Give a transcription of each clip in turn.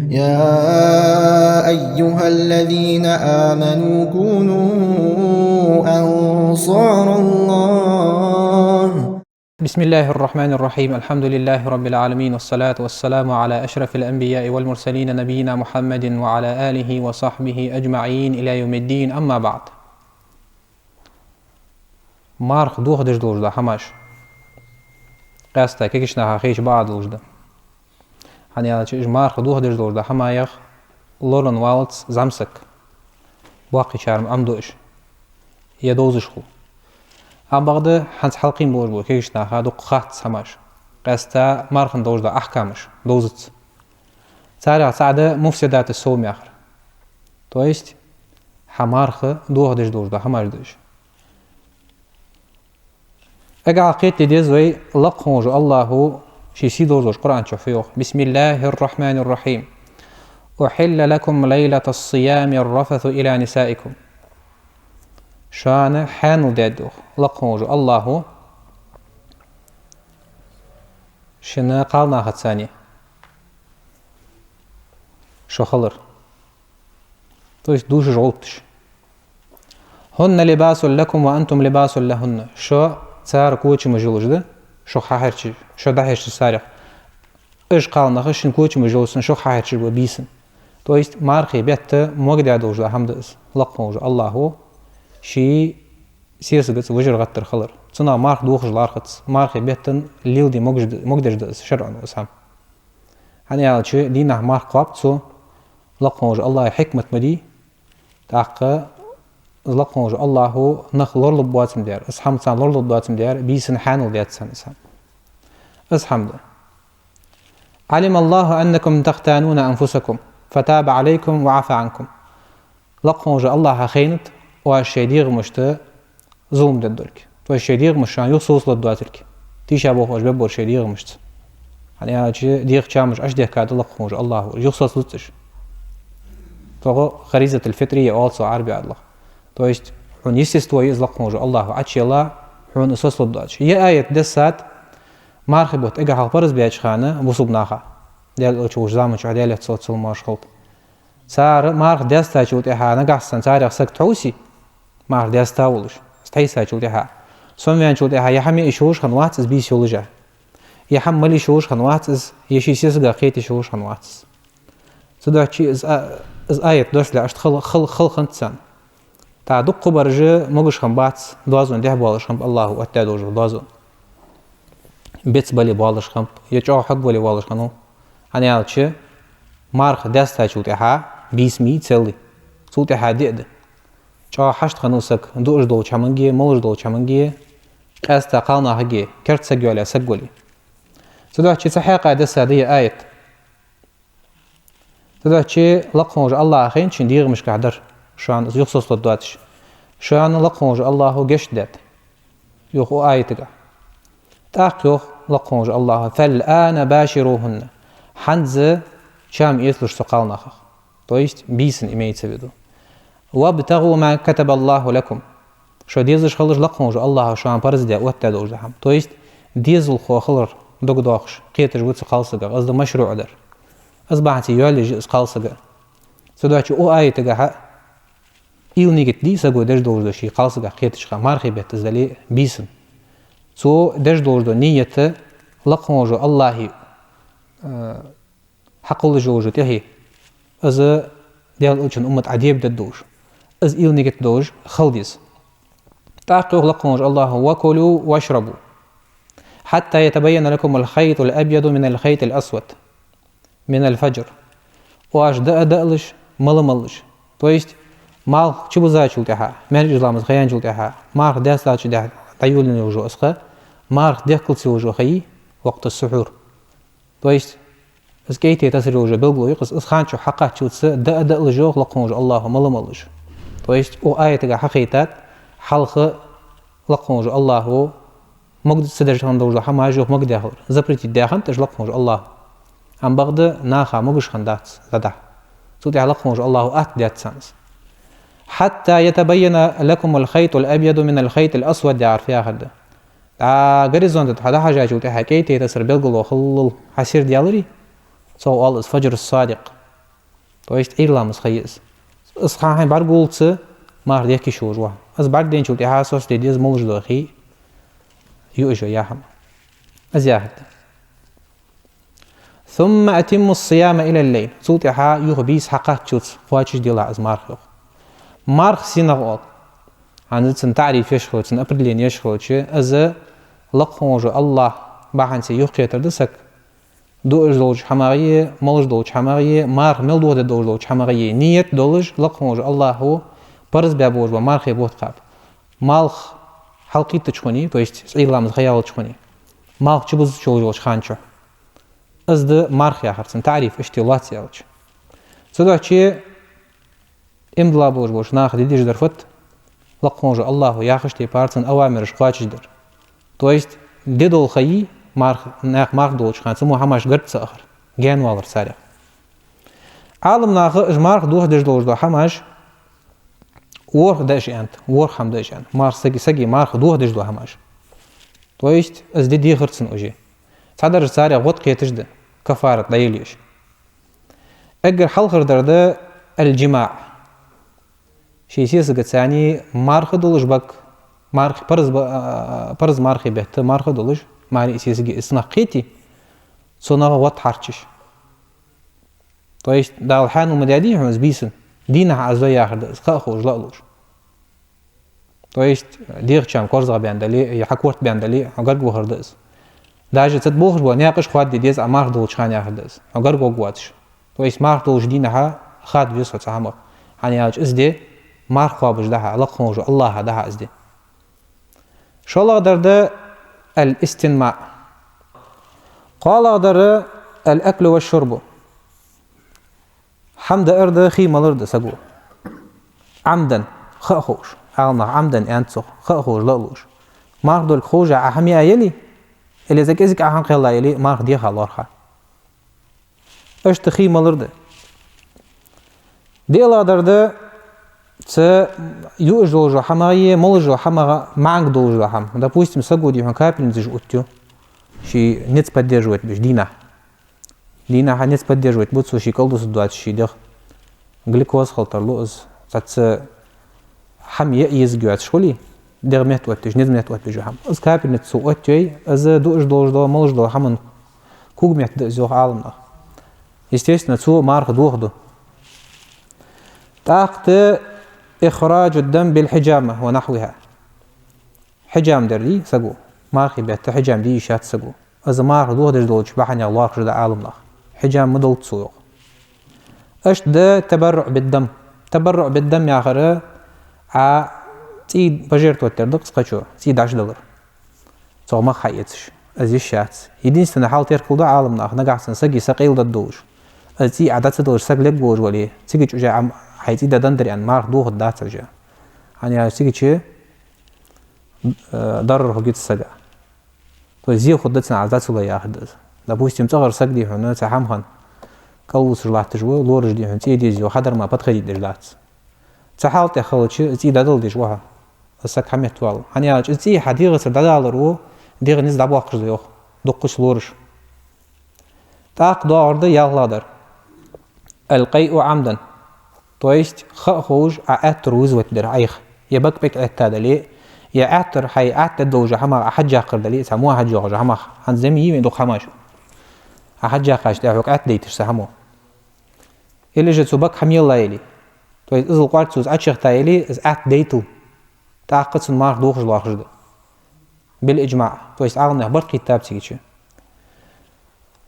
يا أيها الذين آمنوا كونوا أنصار الله. بسم الله الرحمن الرحيم. الحمد لله رب العالمين، والصلاة والسلام على أشرف الأنبياء والمرسلين نبينا محمد وعلى آله وصحبه أجمعين إلى يوم الدين. أما بعد. مارخ دوخ دش دوجدا هماش قاستا كيكشنا خيش بعض دوجدا hani yani مارخ دوخ دش دوجدا همايخ لورن والتس زمسك باقي شارم أمدوش يدوزش خو أم بعد حنس حلقين بوجبو كيكشنا هادو قخات هماش قاستا مارخن دوجدا أحكامش دوزت سارع سعادة مفسدات السوم ياخر то есть همارخ دوخ دش دوجدا هماش دش اقع قيت لدي زوي لقهوج الله شي سيدوزوش قرآن شوفيوخ. بسم الله الرحمن الرحيم. أحل لكم ليلة الصيام الرفث إلى نسائكم. شان حانو دادوخ لقهوج الله شنا قالنا خدساني شو خلر تويش دوش جغلتش هن لباس لكم وأنتم لباس لهن. شو صار كوتش مجلوجده شو حاحرش شو دحش سارق ايش قالنا خشن كوتش مجلوسن شو حاحرش بيسن то есть مارخي بيت مقدع دوجده حمدس لقموج الله شي سيسغت وجر غتر خلر صنا مارخ دوخج لارخت مارخي بيتن ليلدي مقدر دس شرعا وسام يعني على دينا مارخ قابتسو لقموج الله حكمة مدي تاق لقموج الله نخ لورلب بواتم ديار اسحمد سان لورلب بواتم ديار بيسن حانل ديات سان اسحمد. علم الله أنكم تختانون أنفسكم فتاب عليكم وعفى عنكم. لقموج الله خينت والشيديغ مشت ظلم ددلك والشيديغ مشان يوصوص لدواتلك تيشا بوخوش ببور شيديغ مشت يعني هاجي ديغ شامش اش ديك كاد لقموج الله يوصوص لتش تو غريزة الفطرية also عربي الله. То есть он естество из лакмужа Аллаху ачела он сосло дач. Я аят десат мархибот эга халпарыз биачхана бусубнаха. Дел чуж замач аделет соцул машхолт. Сар марх деста чут эхана гассан сар сак туси марх деста улуш. Стайса чут эха. Сомвян чут эха яхами ишуш ханват из бисюлжа. Яхаммали шуш ханват из ешисис гахети шуш ханват. Судачи из аят досля ашт хал хантсан. تا دق برجه مگش خم بات دوازون ده بالش خم الله وقت دوجو دوازون بيت بالي بالش خم يجوا حق بالي بالش خنو أنا عالشة مارخ دستا شوتها بيسمي تسلي شوتها ديد جا حشت خنو سك دوش دول شمنجي ملش دول شمنجي أستا قالنا هجي كرت سجولي سجولي سدوا شيء صحيح دستا دي آية سدوا شيء لقموج الله خين شن دير مش قادر شان يخصص للدواتش شان لقموج الله جشدت يخو آيتك تاقيخ لقموج الله فالآن باشروهن حنز شام يثلش سقالنا خخ то есть بيسن имеется в виду وابتغوا ما كتب الله لكم شو ديزش خلش لقموج الله شان برزدي واتدوج دحم то есть ديزل خو خلر دغدوخش قيتج وت قالسغ از مشروع در از باعتي يولج قالسغ سدوچ او آيتك إلنيجت دي سجوا دش دور شيء خالص قاقيتش خمارخي بتزلي بيسن سو دش دور نية لقموجو الله حقل جوجو تهي از ديال اوچن امت عديب ددوش از إلنيجت دوج خلديس تاقيو لقموج الله وكلوا واشربوا حتى يتبين لكم الخيط الأبيض من الخيط الأسود من الفجر واش دألش ململش то есть مال چبوزا چولتها من جلامز خيان چولتها مارخ داسلا چده تيولن وجو اسخه مارخ دخلت وجو خي وقت السحور то есть اسكيتي تسري وجو بلغو يقص اسخان شو حقا چوتس د لجو لقموج الله ململش то есть او ايتها حقيقات حلخ لقموج الله مقد سدرجان دوجو حماجو مقد داخل запретить داخل تج لقموج الله ام بغد ناخا مغش خندات زدا سوتي لقموج الله ات دات سانس حتى يتبين لكم الخيط الأبيض من الخيط الأسود يعرف فيها هذا. غريزون ده هذا حاجة جوتي حكيتي تسر بلغلو خلل حسير ديالري. So all is فجر الصادق. То есть ирламыз хайыз. Исхахан бар гулцы мар деки шурва. Аз бар ден чулти хасос дедиз молждо хи يؤجو ياهم أزياهد ثم أتم الصيام إلى الليل صوتي ها يغبيس حقات شوتس فواجش ديلا از مارخ مارخ سينغول عن زن تعريف يشخل زن أبرلين يشخل از لقونجو الله باحن سي يخيتر دسك دو اجدولج حماغيه ملج دولج حماغيه مارخ مل دو دولج حماغيه نيت دولج لقونجو الله هو برز بابوج ومارخ يبوت قاب مالخ حلقي تشخوني то есть إيلام خيال تشخوني مالخ تشبز شولج خانشو أزد مارخ ياخرسن تعريف اشتيلات يالج سودو چي امدلا بوج ناخ ديديش درفت لقونجو الله ياخشتي بارتن أوامرش خواچش در то есть ديدول خيي مارخ دولج خانس مو هماش قرد ساخر جان والر سارع عالم ناخ اجمارخ دوح ديش دولج دو هماش ورخ داش انت ورخ هم داش انت مار سگي مارخ دوح ديش دو هماش то есть از دي خرسن اوجي صدر سارع غوت قيتش ده كفارة دايليش اگر حلخر درده الجماع شي سيس قتساني مارخ دولج بك مارخ برز مارخي بهت مارخ دولج ماري سيسجي اسنقيتي صنع غوت حرچش то есть دال حانو مدادي همز بيسن دينها عزو ياخد اسخاخو جلالوش то есть ديغچام كورزغا بياندالي يحكورت بياندالي اگر غوردس даже цет бог бо някыш хват дедес амар долчхан яхдес агар гогватш то есть мар долж динха хад висо цама аняч изде мар хвабж daha лакхонжу аллаха daha изде шола дарда الاستنماء قال در الاكل والشرب حمد ارد خيملرد سغو عمدا خخوش عالنا عمدا انتو خخوش لالوش مار دول خوجا اهميه يلي اللي زكيزك أهم خلا يلي ما خديه خلارها إيش تخي مالرده ديلا درده ت يوجو حماية ملجو حما معك دوجو حم допустим سجودي هون капельницы أوتيو شي نت поддерживает بيش دينا نت поддерживает بوتسو شي كلدوس دوات شي ده глюкоз خلطرلوز تات حم يزجوات شغلي دغمت وقتش نزمت وقت بجوهم از كابينت سو وقتي از دوش دو ملج دو همن كوغمت زو عالمنا естественно سو مارخ دوخدو تاخت اخراج الدم بالحجامه ونحوها حجام دري سغو مارخي بيت حجام دي شات سغو از مارخ دوخدش دوش بحن الله خرج عالمنا حجام مدلت سو اش ده تبرع بالدم يا اخر تي пожертвовать тердик скачу تي даш доллар цома хаетш ази шац единственное хал теркулда عالمنا нагасан саги сакилда душ ази адат душ саглек бош вали тиги уже ам хайти дадан дер ан мар дух дат уже ани тиги че ضرر هجيت سجا то есть зи ходдатна адат ула яхд допустим цогар сагди хуна цахамхан калус лахт жво лорж ди хун ти дизи хадar ma подходит дерлат цахалт яхалч ти дадал диш ва اسك حميت وال هني اج تي حديغه ددالرو ديغ نز دابو اخر يوق دقش لورش تاق دورد يغلادر القيء عمدا то есть خخوج اعتر وزوت در ايخ يبك بك اتدلي يا اعتر حي اعتد دوجه حما حجا قردلي سموها حجا حما عن زمي دو خماش حجا قاش دحوك اتديتش سمو اللي جت بك حميل لايلي то есть ازل قارتوز اتشخ تايلي از اتديتو تعقد مارخ دوخش لاخرده بالإجماع то есть أغنى بر كتاب تيجي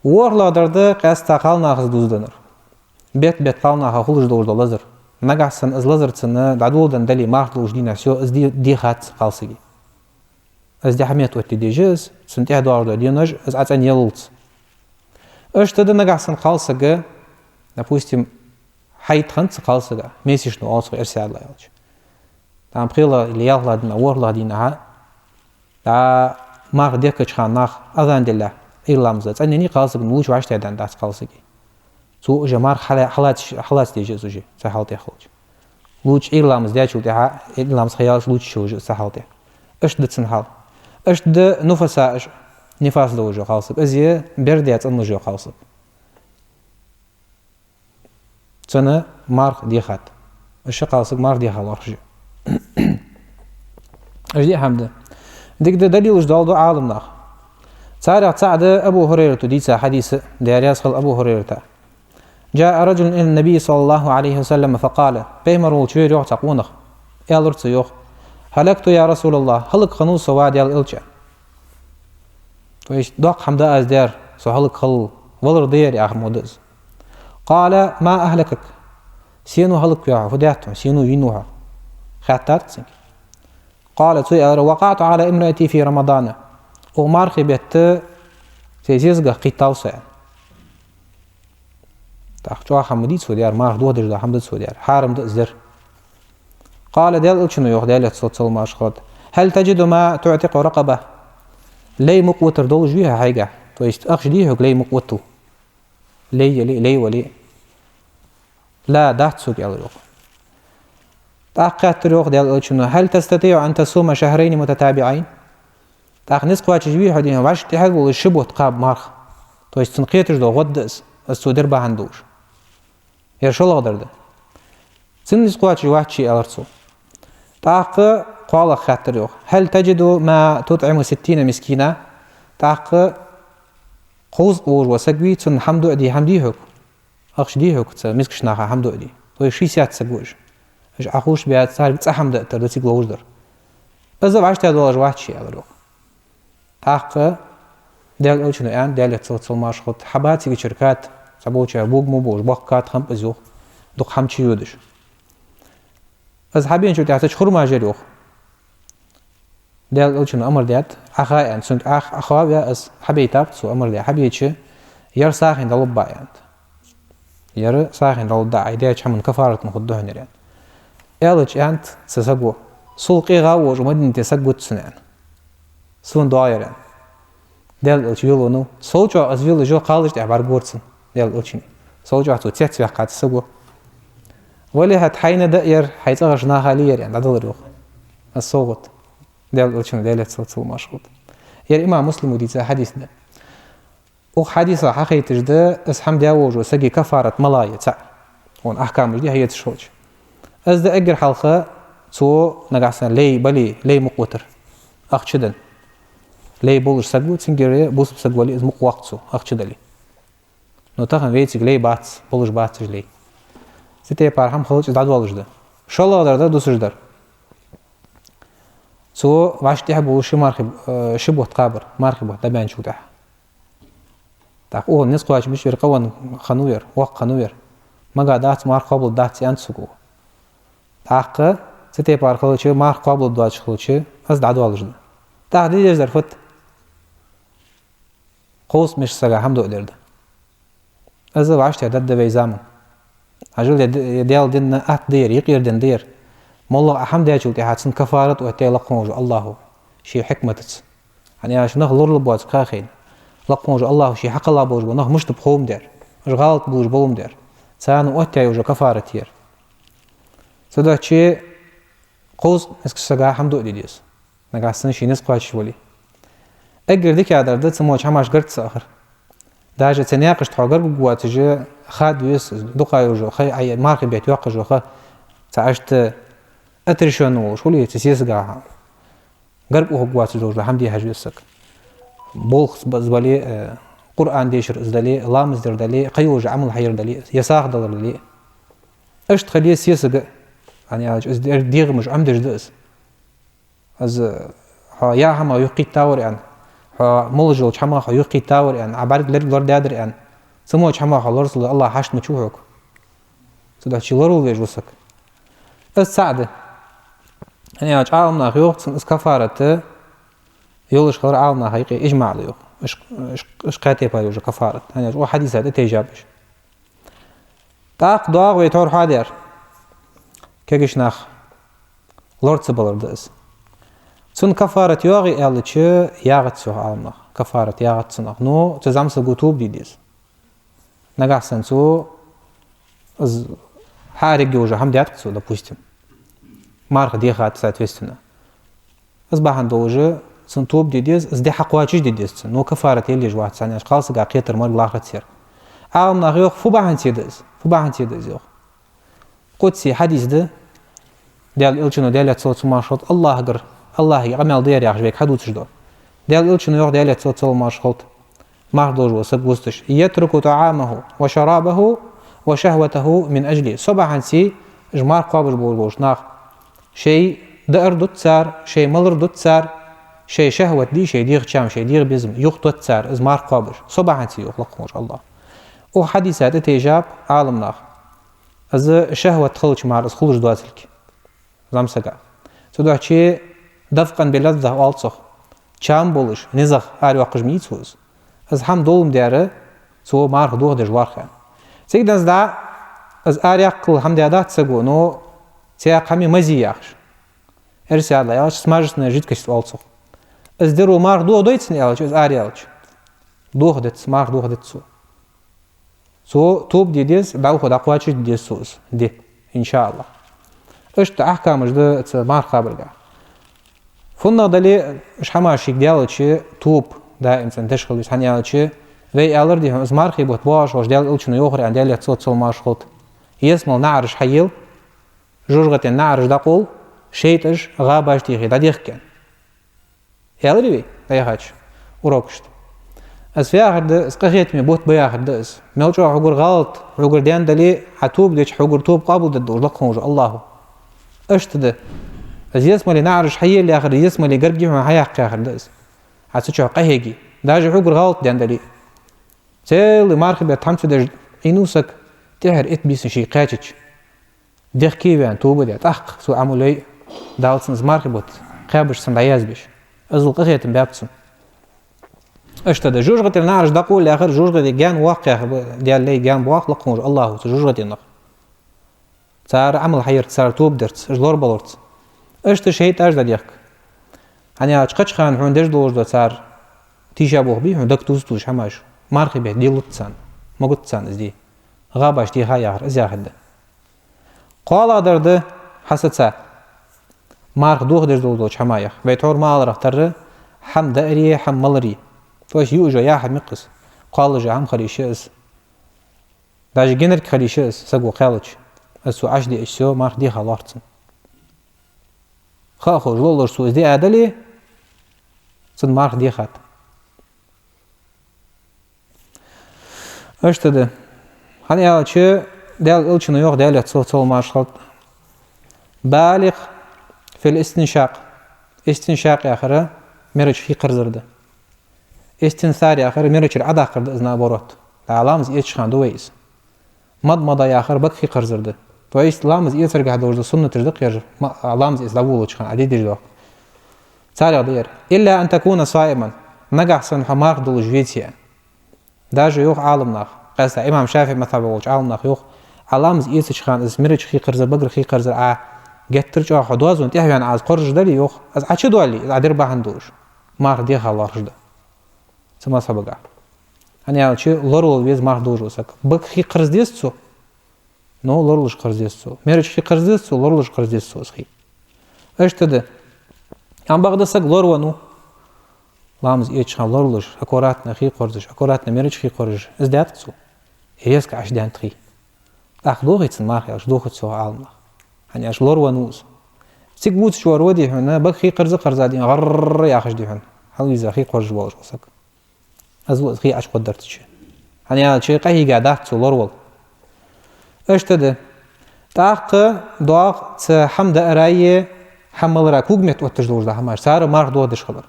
ورلا درده قاس تقال ناخذ دوزدنر بيت قال ناخذ خلج دوز لازر نجحسن از لازر تسنة دعودن دلي مارخ دوش دينا سو از دي خات قالسي از دي حميت وقت دي جز سنتي دوار دي نج از عتن يلت اش تد نجحسن قالسجا допустим حيت خنت قالسجا ميسيش نو أصغر إرسال الله يالش там прила или ялладна орладина та мар декач ханах азандилла иламза цанени қалсыг нууч ваштайдан дас қалсыг цу уже мар халат деже уже сахалте холч луч иламз дячу та иламз хаял луч уже сахалте эш дцен хал эш д нуфаса нифас да уже қалсыг эзе берде ацын уже қалсыг تنا مارك ديخات الشقة صق مارك ديخال ورشة أجدي حمد ديك دليل وجدال عالم ناخ سارع سعد أبو هريرة ديسا حديث ديارياس خل أبو هريرة جاء رجل إلى النبي صلى الله عليه وسلم فقال بيمرو تشير يوح تقونخ يالرت يوح هلكت يا رسول الله هلك خنوس سواد يال إلشا تويش دوق حمدا أزدار سو هلك خل ولر دير يا أحمدز قال ما أهلكك سينو هلك يا فداتهم سينو ينوها خاتات سنك قال وقعت على امرأتي في رمضان ومار خبت سيزيزغ قيتاوسا تاخجوا حمدي سوديار مار دو درجه حمد سوديار حارم دزر قال ديال الشنو يوخ ديال صوت ماشخد هل تجد ما تعتق رقبه لي مقوتر دولج بيها حاجه تويست اخش ديه لي مقوتو لي ولي لا دات سوق يال يوخ تاقات روخ ديال الشنو هل تستطيع ان تصوم شهرين متتابعين تاخ نسقوا تجبيه هدين باش تحقوا الشبه تقاب مارخ تويست تنقيتش دو غدس السودر باهندوش يرشل غدرده سن سقواتش واحد ألرسو تاق قال خاطر يوخ هل تجد ما تطعم 60 مسكينة تاق قوز قور وسقوي تن حمدو أدي حمديهك أخش ديهك مسكش ناخا حمدو أدي توي شي سيات سقوش اش أخوش بيات سار بتس حمد تردسي قلوجدر إذا بعشت هذول واحد ألروخ تاق ديال أوشنو يعني ديال تصل ماش خد حباتي شركات سبوچه بوق مو بوش بقات خم بزوخ دق حمشي يودش از حبين شو تعتش خرما جريوخ ديال أوشنو أمر ديات أخا يعني سنت أخا بيا از حبيتاب سو أمر ديا حبيتش ير ساخن دلوب بايند ير ساخن دلوب داعي دياتش حمن كفارة نخدوه نريان يالج أنت سسقو سلقي غاوج ومدن تسقو تسنان سون داير يعني ديال الشيولو نو سولجو أزويل جو قالج تعبر بورسن ديال الشيني سولجو عتو تيت قات سقو ولي هتحين داير حيتغش ناخالير يعني دادل روخ الصوت ديال الشيني ديال تصل مشغول يا إمام مسلم وديت حديث ده وحديث حقيقي تجد اسحم داوج وسقي كفارة ملاية تاع ون أحكام دي هي تشوج از ده أجر حلقة تو نقعسن لي مقوتر أخشدن لي بولش سقو تنجري بوس بسقولي از مقوقتو أخشدلي نو تاخن ويتيك لي باتس بولش باتس لي ستي بارهم خلص دعوة والجده شاء الله درده دوسج در تو واش تحبوا شي مارخب شبه تقابر مارخب تبان شو تاع او الناس قواش مش يرقون خنوير وق خنوير ما قعدات مار قبل دات ينسقو تاق ستي بار خلص مار قبل دات خلص از دعوة والجده تعديل زرفت قوس مش سجى حمد قدرده از واش تعدد بيزامن عجل يديال دين أت دير يقير دين دير مالله أحمد يجول تحسن كفارة وهتي لقموج الله شيء حكمتس يعني عش نخ لور لبواز كاخين لقموج الله شيء حق الله بوج نخ مش تبخوم دير مش غلط بوج بوم دير سان وهتي يوجو كفارة تير سدا شيء قوس مسك سجى حمد قديس نقاسن شيء نسقاش ولي أجر ذيك هذا ده سموش حماش قرت ساخر داجة تناقش تحقر بقوات جا خاد ويس دقا يوجو خي أي مارك بيت يوقع جو خا تعشت أتريشون وشو لي تسيس قاها قرب وقوات جو الحمد حاجة يسك بولخ بزبالي قرآن ديشر إزدالي الله مزدر دالي قيوج عمل حير دالي يساق دالر دالي أشت خليه سياسة يعني إزدار ديغ مش عمدش دأس از يا هما يقي تاور يعني مولجل حما يقي تاور يعني عبارك لر دادر يعني سموش حما خلص الله حشت مشوهك سدا شي لرو ليش وسك السعده يعني عالمنا خيوخ اس كفاره يولش خير عالمنا حقيقي اجمع له اش قاتي بايو كفاره يعني هو حديث هذا تيجابش تاق داغ ويتور حادر كيش ناخ لورد سبلر دس سن كفارة ياغي ألتش ياغت سو عالنا كفارة ياغت سنخ نو تزامس قطوب ديديز نقع سنسو از حارق جوجا هم ديات قصو допустим مارخ ديخات соответственно از باهن دوجا سن توب ديديز از دي حقواجش ديديز نو كفارة يلي جوات سانيش قالس قا قيتر مال لاخت سير عالنا غيوخ فو باهن تيديز يوخ قدسي حديث ده ديال إلشنو ديال تصوت ماشوت الله أجر الله يعمل دير يا عجبك حدود شدو ديال إلشنو يوح ديال تصوت ماشوت ما دوج وسب وستش يترك طعامه وشرابه وشهوته من أجلي صباحا سي جمار قابل بولوش ناخ شيء دأر دوت سار شيء ملر دوت سار شيء شهوة دي شيء ديغ شام شيء ديغ بزم يخطوت سار إزمار قابل صباحا سي يخلق موش الله وحديثات تيجاب عالم ناخ از شهوة تخلش مار از خلش دواتلك زمسكا سودو شيء دفقا بلذة والصخ شام بولش نزخ آري وقج ميتوز از هم دولم داره سو مار دوغ دجوار خان سيدنز دا از آري أقل هم ديادات سگو نو سياق همي مزي ياخش ارسي الله يالش سماجس نجد كشت والصخ از درو مار دوغ دويتسن يالش از آري يالش دوغ دت مار دوغ دت سو توب ديديس باخد أقواتش ديديس سوز دي إن شاء الله اشت أحكام جدا مار قابل جا فنا دلي مش حماشيك ديالتشي توب دا إنسان تشغل يسحن يالتشي في ألر دي از مار خيبوت باش واش ديال إلشنو يوخر عن ديال يتصل ماشخوت يسمل نعرش حيل جوجغة النعرش داقول شيتش غاباش تيخي دا ديخ كان يالري بي دا يخاتش وروكشت از في آخر ده اسقخيت مي بوت بي آخر ده اس ميوچو حقور غلط حقور ديان دلي عتوب ديش حقور توب قابل ده دوش لقهم وجه الله اشت ده از يسملي نعرش حيل اللي آخر يسملي قرقي ما حياق آخر ده اس عتوچو قهيجي داجي حقور غلط ديان دلي سيل مارخ بيت حمسو ده إنوسك تحر اتبيس شي قاتش ديخ كيوان توبة ديات أحق سو عمولي دالسنز مارخ بوت قابش سندعياز بيش ازل قخيت مبابتسن اشتد جوجغة النعرج دقول لآخر جوجغة دي جان واقع ديال لي جان بواق لقموج الله جوجغة النخ صار عمل حير صار توب درت اجلور بلورت اشت شهيت اجدا ديك يعني اشقش خان حون دج دوج دو صار تيشا بوخ بي حون دك توز حماش مارخي به دي لطسان مغت سان ازدي غاباش دي هاي اخر ازي اخد قال درد حسد سا مارخ دوخ دج دوج حمايخ بيتور ما على تر حم داري حم ملري توش يوجا يا حد مقص قال جا هم خليشيس داج جنر خليشيس سقو قالج اسو عشدي اشسو مارخ دي خلارتن خاخو جلولر سو دي ادلي صد مارخ دي خات اشتد هاني يالچ ديال الچنو يوخ ديال تصول مارشال بالغ في الاستنشاق استنشاق اخره مرج في قرزرده استنثار آخر ميرچ العدا قرد ازنا بورت علامز ايش خان دويس مضمضه يا آخر بك في قرزرده تويس لامز ايش رجع دور سنة تردق يرجع علامز ايش لابولش خان عديد جدا سارع دير الا ان تكون صائما نجح سن حماق دول جويتيا داج يوخ عالم ناخ قاسا امام شافعي مثلا بولش عالم ناخ يوخ علامز ايش خان از ميرچ خي قرزر بقر خي قرزر جترج حدواز وانت يعني عاز قرج دلي يوخ از عچ دولي ادير بهندوش مار دي خلاص ده سما سبقا أنا أشي لورول ويز مار دوجو سك بق خي قرز ديستو نو لورولش قرز ديستو ميرش خي قرز ديستو لورولش قرز ديستو سخي إيش تده عم بقدر سك لورونو لامز إيش خان لورولش أكوراتنا خي قرزش أكوراتنا ميرش خي قرز إزداد سو هيسك عش دان تخي أخدوه يتسن ماخي أش دوخت سو عالم يعني أش لورونوز سك بوت شو ودي هنا بق خي قرز دين غر يا أخش دي هنا هل إذا خي قرز بولش سك أزو خي عش قدرت شيء يعني شيء قهي قاعدات سولورول إيش تده تاق دواق حمد أراي حمل راكوج مت وتجلوج ده هماش صار مارك دو دش خبر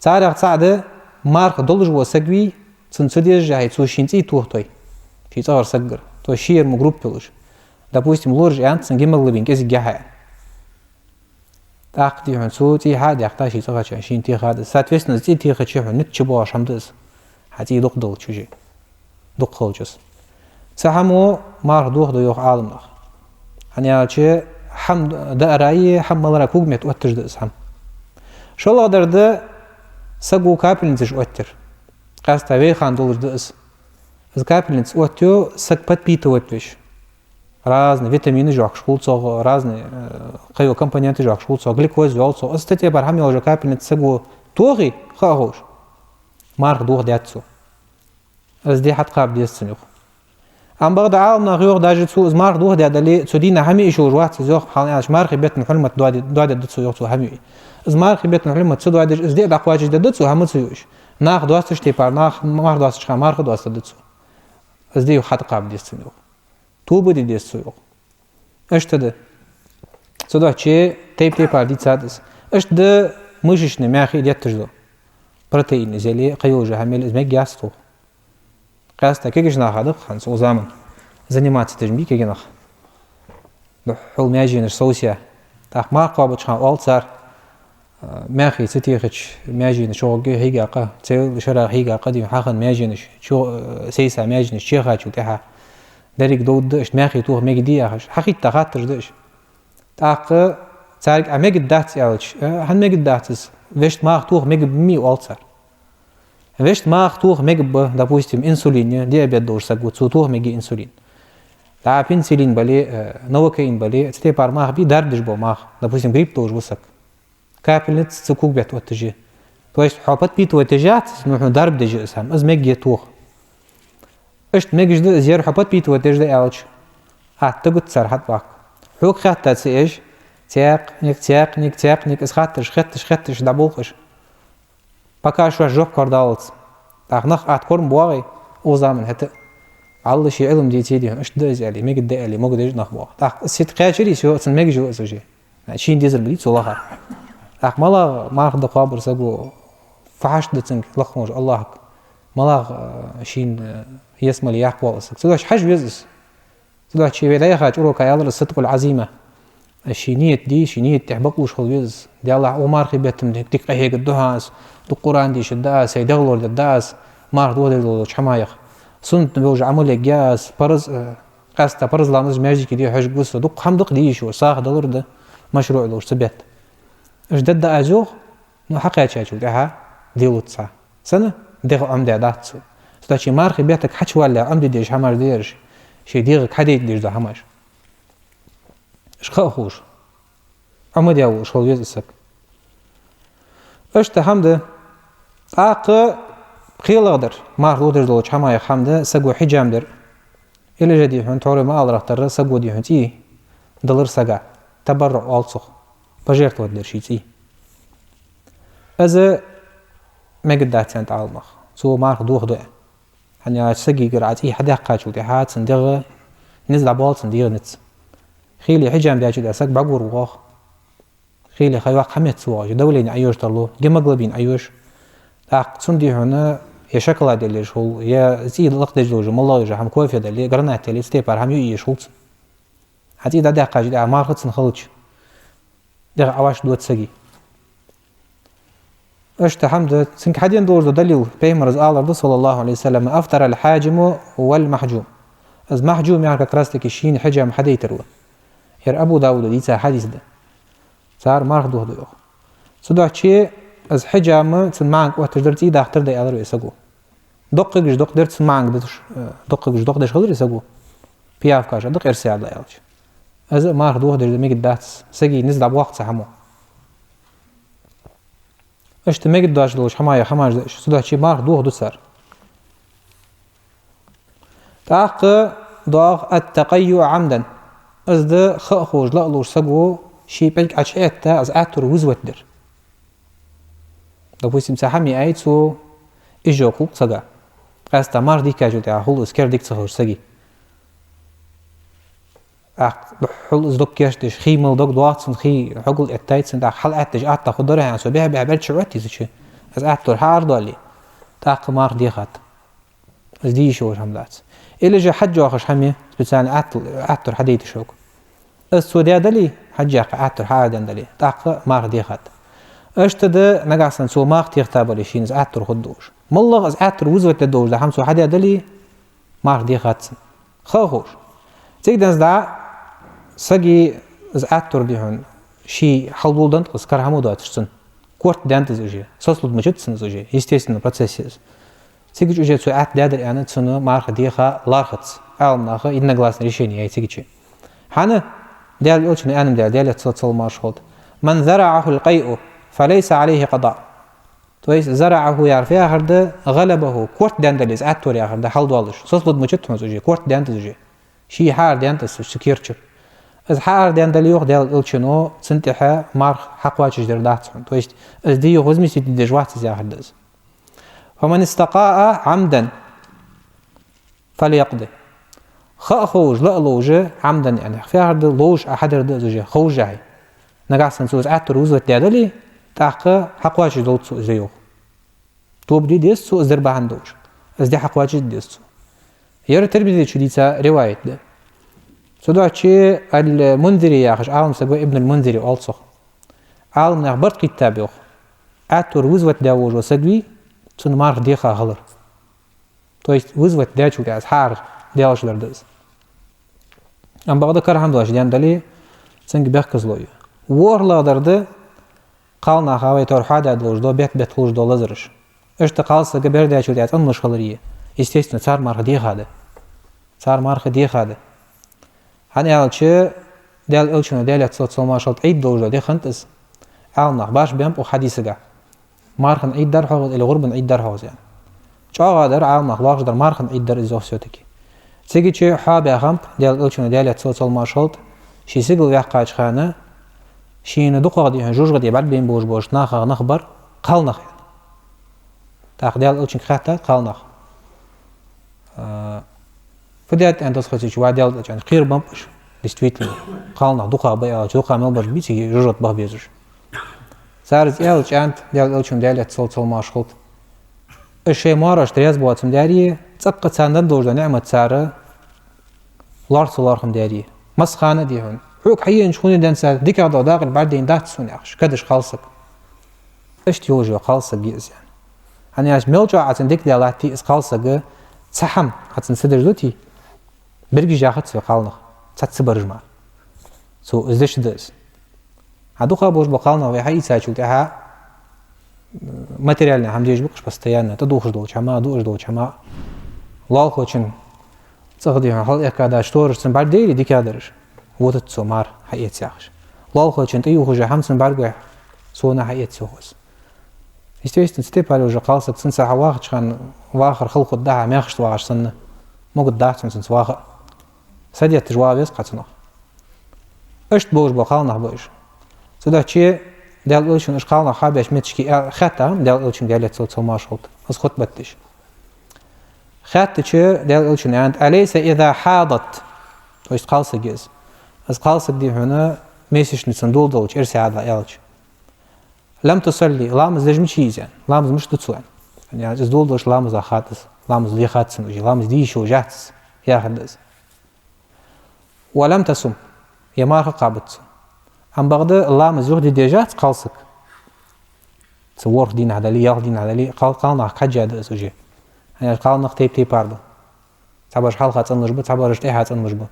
صار صعده مارك دولج وسقوي تنسدي جاي تسوشينتي توهتوي في صار سجر تو شير مجروب بلوش допустим لورج أنت سنجمل لبين كذي جاها تاق دي هنسوتي هاد يحتاج يصير شيء تي هذا ساتفيسنا زي تي خشيء نتشبه شمدز هاتي دق دل شجي دق خلجس سحمو مار دوخ دو يوخ عالم نخ يعني شيء حم دأرائي حم راكوج مت وتر دس حم شو الله درد سقو كابلنتش وتر قاس تبي خان دولر دس از كابلنتس وتو سق بات بيتو وتش разные витамины жак шкулцо разные кайо компоненты жак шкулцо глюкоз жолцо остате бархами уже капельниц сагу тори хагош мар дух дятсо аз ди хат қаб дестсунух ام بغدا عالم نغيور داجت سو زمار دوه دالي سودينا همي شو جوات زوخ حال مار خبت محلمت دواد دت سو يوتو همي زمار خبت محلمت سو دواد ازدي دقواج دت سو هم سويش ناخ دوستش تيبار ناخ مار دوستش مار دوست دت سو ازدي حد قاب ديستن تو بدي ديست سو اشتد سو دو چه تيبار دي صادس اشتد مشش نماخي ديتجدو بروتين زلي قيوجه هميل ازمك جاستو قاستا كيجش ناخذ خنس وزامن заниматься تجمي كيجي ناخ حول ماجينش سوسيا تاخ ما قابل شان والصار ماخي ستيخش ماجين شو هيجا قا تسيل شرا هيجا قديم حاخن ماجينش شو سيسا ماجينش شيخا شو تاها دريك دود اش ماخي توه مجدي اخش حقيقة خاطر دش تاخ تارك امجد دات يالش هن مجد داتس ويشت ما توه مجد مي والصار ويشت ما توه مجد допустим инсулин диабет дорсак вот توه مجي инсулин та пенсилин боле новокаин боле степар мах би дардыш бо мах допустим грипп тоже высок капельниц цукук бет вот тежи то есть хопат бит вот тежат ну дарб дежи сам аз меги тух اشت مجد زير حبات بيت вот тежде алч аттыгыт сархат бак хук хатта сеж тяк ник исхаттыш да болхыш пока шо жоп кардалц тахнах аткорм буагы о заман хата الله شيء علم ديتي دي اش داز علي ما قد علي ما قدرش نخبو تاع سيت قاچري شو سن ميج جو سوجي شين ديزر بلي صلاح اخ مالا ما خد خبر سغو فحش دتنك لخمج الله مالا شين يسمل يحقوا سداش حج بيزس سداش شي ولا يخاج رو كايال الصدق العزيمه الشينيه دي شينيه تحبق وش خل بيز دي الله عمر خبتم ديك هيك الدهاس القران دي شدا سيدغلور الداس مار دول حمايخ سنت بوج عمل جاس برز قاستا برز لامز ماجي كدي حج بوس دوق حمدق دي شو صاح دور ده مشروع لو سبت اجدد ازوغ نو حقيقه شاچو ده ديلوت سا سنه دغ ام ده دات ستاشي مارخي بيتك حچ ولا ام ديش حمار ديرش شي ديغ حديد ديش ده حماش اش خوش ام ديو شو يزسك اش تحمد اق خيلادر مار لودر دو چماي خمده سگو حجامدر الى جدي هون تور ما алрахтар سگو دي هونتي دلر سگا تبرع алсох пожертвовать дер шити از مقداتن تعلمخ سو مار دوخ دو هنيا سگي قراتي حدا قاچو دي هات سندغ نزل بال سندير نت خيلي حجام داچو دا سگ باغور وخ خيلي خيوا خمت سو دولين ايوش ترلو جمغلبين ايوش تاقصن دي هنا يا شوكولاته اللي شو يا زي لقد جوج والله يجي هم كوفي ده اللي قرنات اللي ستيبر هم يشولت هاتي ده دقه جدا ما خصن خلص ده عواش دوت سقي اش حمد سنك حدين دور دليل بيمرز الله صلى الله عليه وسلم افطر الحاجم والمحجوم از محجوم يعني كراستك شين حجم حدي ترو ير ابو داود دي حديث ده صار ما خدوه ده صدق شيء از حجام تسمعك وتجدرتي داختر ده يقدروا يسقوا دقيقش دق درت سمعك دقيقش دق دش خضر يسقوا بياف كاش دق ارسي على يالش از ما خدوه ده ميج داتس سقي نزل بوقت سحمو اش تميج داش دوش حمايه حماج دش صدق شي ما خدوه دو سر تاق ضاغ التقيع عمدا از ده خوج لا لوش سقوا شي بلك اشيت تا از اتر وزوت در допустим сахами айцу ижоку сага قاستا مار دي كاجو تاع هول سكير ديك تصهر سغي اخ حول زدك كاش خيمل دوك دواتسن خي حقل اتايتسن تاع حلقتش اتا خضرها سو بها بها شوتي زشي از اتر هار دولي تاع مار دي خات از دي شو حملات الى جا حج اخش حمي بتسان اتر حديت شوك السوداء دلي حج اتر حادن دلي تاع مار دي خات اشتد نقصن سو ما اختي اختابل شيء اتر خدوش مالله از اتر وزوت الدوش ده همسو حدا دلي ما دي خاتن خوش تقدر دا سقي از اتر دي هون شي حلبولدن اسكر همو داتشسن كورت دانت زوجي سوسلود مجتسن زوجي естественно процесс تيجي уже سو ات دادر يعني цену марха диха лархац алнаха единогласное решение ай тиги хана دال очень انم دال социал маршрут من زرعه القيء فليس عليه قضاء То есть зарa'ahu яр في آخر ده غلبه كورت دندليز أتور آخر ده حال دوالش صوت مجتهم زوجي كورت دندل زوجي شيء حار دندس سكيرتشر از حار دندل يوخ دل إلشنو سنتها مار حقواش جدر داتهم تو есть از دي يوخزمي سيد دجوات زي آخر دز فمن استقاء عمدا فليقضي خوج لا لوجه عمدا يعني في آخر ده لوج أحد ده زوجي خوج جاي نقاسن سوز أتور وزوت دادلي تاقة حقواش دولت سو زيوخ توب دي ديس سو ازدر باندوش از دي حقواش ديس سو يرى تربية شديدة رواية ده سودوا شيء المنذري يا أخي عالم سجوا ابن المنذري ألصق عالم نخبرت كتاب يخ أتور وزوت داوج وسجوي تون مارخ ديخا هلر تو есть وزوت داوج وكاس حار داوج لردز أم بعد كره هم داوج ديان دلي سنج بيركز لوي ورلا درده قالنا خاوي تور حدا دلوج دو بيت لوج دو لزرش اشتقال سجى بردا شو ديات أن مشغلية естественно صار مارخ ديخا صار مارخ ديخا ده هني على شيء دال إلشنا دالت صوت ما شلت عيد دوجة دي خنتس عالنا باش بيم وحديث جا مارخن عيد در حوض إلى غرب عيد در حوض يعني شو قادر عالنا باش در مارخن عيد در إزوفسيوتكي سيجي شيء حابة خمب دال إلشنا دالت صوت ما شلت شي سيجل يحقاش خانة شي ندق غادي جوج غادي بعد بين بوش نخبر قال نخ تاخ دال إلشن خاطة قال نخ فديت أنت تخصص شو عدل يعني خير بمبش действительно قالنا دوقة بيا دوقة ملبر بيتي جرت به بيزر سارز يالش أنت دال إلشون دالت صوت ما شغلت الشيء مارش تريز بواتم داري تبقى تساندن دوجة نعمة سارة لارخم داري مسخانة ديهن حوك حيين شخوني دنسا ديك هذا داخل بعدين دات سوني أخش كدش خالصك إيش تيوجي خالصك جيز يعني أنا عش ملجأ عشان ديك دالاتي إس خالصك سحم عشان صدر دوتي برجي جاخت سو قالنا تتصبرج ما سو إزدش دز هادو خابوش بقالنا ويا حي سايشوتها ماتريالنا هم ديش بقش بس تيانا تدوخش دوش هما دوش دوش هما لال خوشن صغديها حال يكادا شتورش سن بعد ديري ديكادرش ووتت سو مار حيت ساخش لال خوشن تيو خوجا همسن برجع سونا حيت سوخس естественно степали уже قالسك سن ساعة واحد شان واخر خلق الدعاء ما يخش واش سن مو قد دعت سن واخر سديت جوابيس قاتنا اشت بوش بقالنا بوش سدا شيء دال إلشون إش قالنا حابش متشكي خاتم دال إلشون قالت صوت ما شغلت أز خطبتش خاتش دال إلشون عند أليس إذا حاضت وإيش قالس جيز أز قالس دي هنا ميسش نصندول دولش إرسي هذا يالش لم تصلي لامز لجم شيء يعني لامز مش تتصل يعني أز دول دوش لامز أخاتس لامز لي خاتس وجي لامز دي شو جاتس يا خدز ولم تصم يا مارخ قابت أم بغدا الله مزوج دي ديجات قالسك تصور دين هذا لي ياخ دين هذا لي قالنا حاجة هذا سوجي يعني قالنا تيب باردو تعبر حال خاطر نجبه تعبر رشتي حاطر نجبه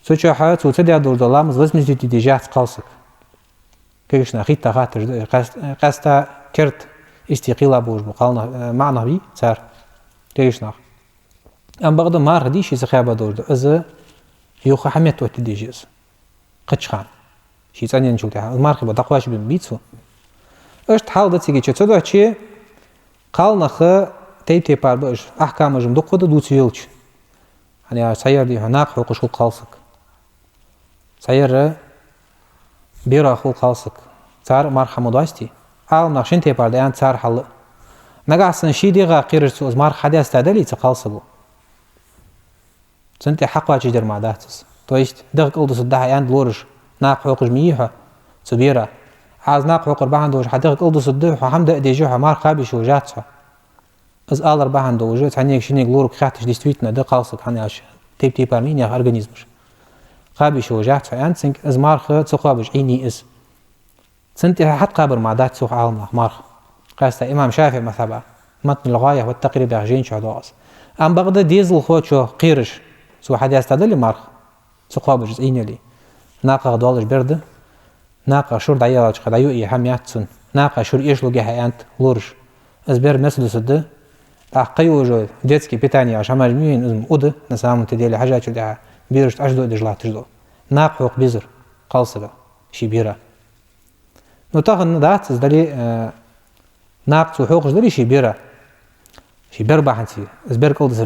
سوتش حياة وتدي دور الله مزوج دي ديجات قالسك كيش نخيت تخاطر قاستا كرت استقيل بوج قالنا معنا بي صار كيش نخ أم بغدا ما رديش يسخابا دور إذا يوخ حميت وقت ديجيز قتشخان شي ثاني نشوف تاع الماركه بدقواش بيتسو اش تحاول تيجي تشدو شي قالنا خ تي باربش احكام جم دقود دوتيلش يعني سير دي هناك حقوق شو قالسك سير بيرا خو قالسك صار مرحمه داستي قال نقشن تي بارد ان صار حل نقاسن شي دي غير سوز مار حدا استدلي تقالسبو سنتي حق واجي در ما داتس то есть دغ قلدس الدها عند لورش ناق حقوق جميعها سبيرة عاز ناق حقوق ربعان دوش حدغ قلدس الدها حمد ديجوها مار خابش وجاتها از آل ربعان دوجت هنيك شنيك لورك خاتش действительно ده قالسك هنياش تيب برمين يا أورجانيزمش خابش وجاتها عند سنك از مار خ تقابش عيني از سنتي حد قابر ما دات سوق عالم مار قاستا إمام شافعي مثلا متن الغاية والتقريب يخجين شعدواس أم بغدا ديزل خوتشو قيرش سو حد يستدل مار تقابل جزئين لي ناقة غدوالش برده ناقة شور دعيالش خدايو إيه هم ياتسون ناقة شور إيش لقيها أنت لورش أزبر مثل سده أحقيو جو детский питание عشان مجموعين اسم أود نسامو تديلي حاجات شو دعا بيرش أجدو دجلات تجدو ناق حقوق بيزر قالصقة شي بيرا نو تاخن دات زدالي ناقص وحوقش دري شي بيرا شي بربع حنتي از بركل دس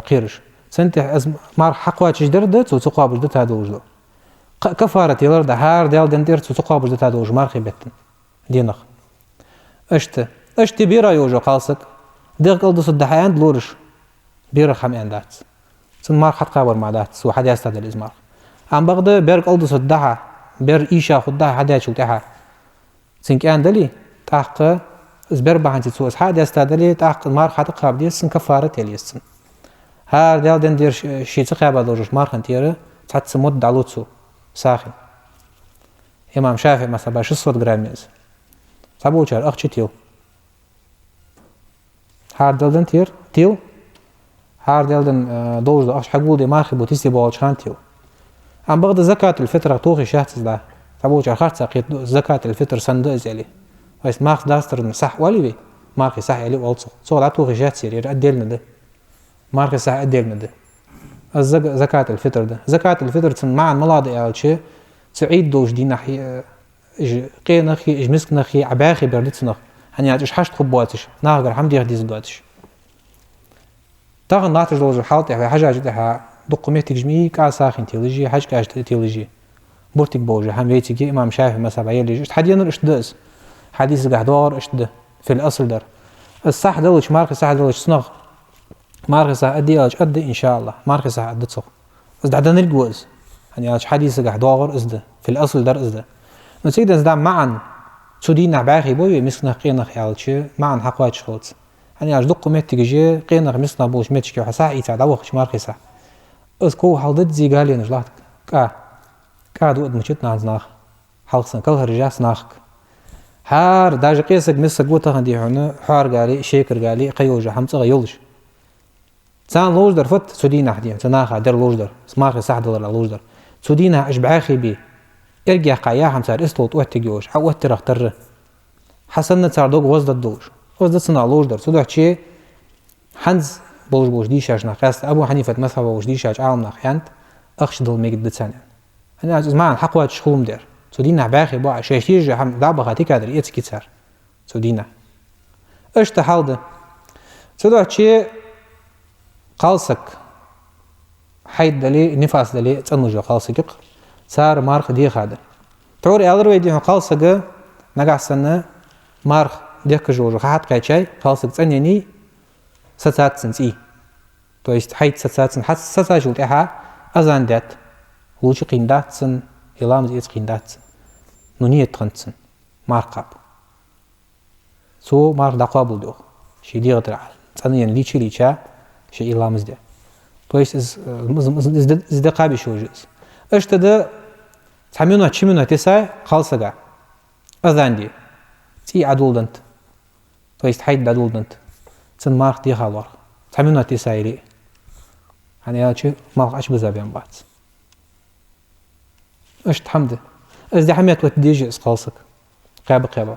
قيرش سنت از مار حقوا تشدرد تقابل دت هذا وجدو كفاره يلر ده هار ديال دندير تقابل دت هذا وج مار خيبتن دينخ اشت بيرا يوجو قالسك ديق دس الدحيان دلورش بيرا خم اندات سن مار حد قابل مع دات سو حد يستد الازمار ام بغد برك الدس الدحا بر ايشا خدها حدا شلتها سنك اندلي تحق از بربع حنتي سو حد يستد لي تحق مار حد قابل سن كفاره يليسن هار ديال دندير شي تقابل دوجش مار خنتيره تحت سمود دالوتسو ساخن امام شافعي مثلا 600 جرام ميز سابوچار اخ تيل هار دلدن تيل هار دلدن دوج اخ حقول دي ماخي بوتيسي بولش خان تيل ام بغد زكاة الفطر توخي شهت دا سابوچار خرص قيت زكاة الفطر سند ازلي بس ماخ داستر صح ولي بي ماخي صح يلي ولص سو لا توخي شهت سير ادلنا ده مارك صح ادلنا ده زكاة الفطر ده زكاة الفطر تن مع ملاضي الشي سعيد دوج دي ناحية قينخي اجمسكنخي عباخي بردتنخ هني اج حشت خبواتش ناغر حمدي يهدي زغاتش تاغن ناتج دوج حالتي حاجه جدها دقمتك جمي كا ساخن تيولوجي حاج كاش تيولوجي بورتك بوجه حميتي امام شافعي مثلا يلي حدينا اشدس حديث قحدور اشد في الاصل در الصح دولش مارك صح دولش صنغ مارك صح ادي ادي ان شاء الله مارك صح ادي تصق از دعنا نلقوز يعني حديث قحدور ازده في الاصل در ازده نسيد از معا تودينا باخي بوي مسنا قينا خيالتش معا حقواتش خلص يعني اج دق مت تيجي قينا مسنا بوش متش حسا ايتا دوخش مارك صح اسكو حالدت زي قال لي نجلات كا دو ادمشت نازناخ حلقسن كل هرجاس ناخك هار داج قيسك مسك بوتا هندي هنا حار قالي شيكر قالي قيوجه حمصه يولش سان لوجدر فت سودينا حدي تناخ در لوجدر سماخ صح دولار لوجدر سودينا اش باخي بي ارجع قايا حمصار استوت وتجوش او ترختر حسن تصردوق وزد دوش وزد سنا لوجدر سودح شي حنز بوش ديشاش ناقص ابو حنيفه مثلا بوش ديشاش عالم ناخيانت اخش دول ميجد دتسان انا از ما حقوات شخوم دير سودينا باخي بو شيشيج هم دابا غاتي كادر يتسكيتسار سودينا اش تحالده سودح شي قالسك حيد دلي نفاس دلي تنجو قالسك صار مارخ دي خاده توري الر ويدي قالسك نغاسن مارخ ديك جوجو حات قايچاي قالسك تنيني ستاتسن سي то есть حيد ستاتسن حت ستاجو تها ازان دات لوچ قينداتسن يلامز يت قينداتسن نونيت ترنتسن مارقاب سو مار دقابل دو شي دي غدر تنين ليچي ليچا شي يلامز ده то есть из دقابي شوجز اشتد تعملنا تشمنا تسا خالصا اذاندي تي عدولدنت то есть حيد عدولدنت تن مارك دي خالور تعملنا تسا يلي يعني هادشي مارك اش بزابين بات اش تحمد از دي حميت وتديجي اس خالصك قابا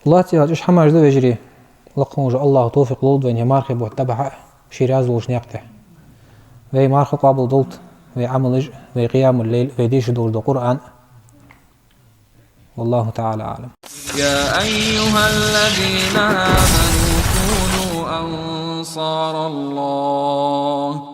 الله تي اش حماج ده يجري لقون الله توفيق لولد وين مارك بو تبع شيراز وش نيقته وي مارك قابل دولت وي عملج وي قيام الليل وي ديش دول القرآن والله تعالى أعلم. يا أيها الذين آمنوا كونوا أنصار الله